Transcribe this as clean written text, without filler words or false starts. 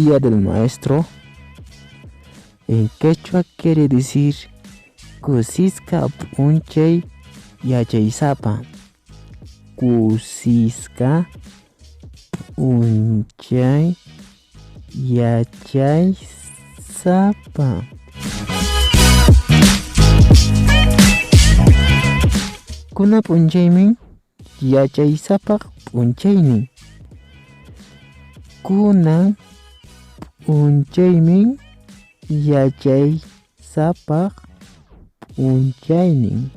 Día del Maestro en quechua quiere decir kusisqa p'unchay yachaysapa. Kusisqa p'unchay yachaysapa. Kuna p'unchaymi yachaysapaq p'unchaynin. Kunan p'unchaymi yachaysapaq p'unchaynin.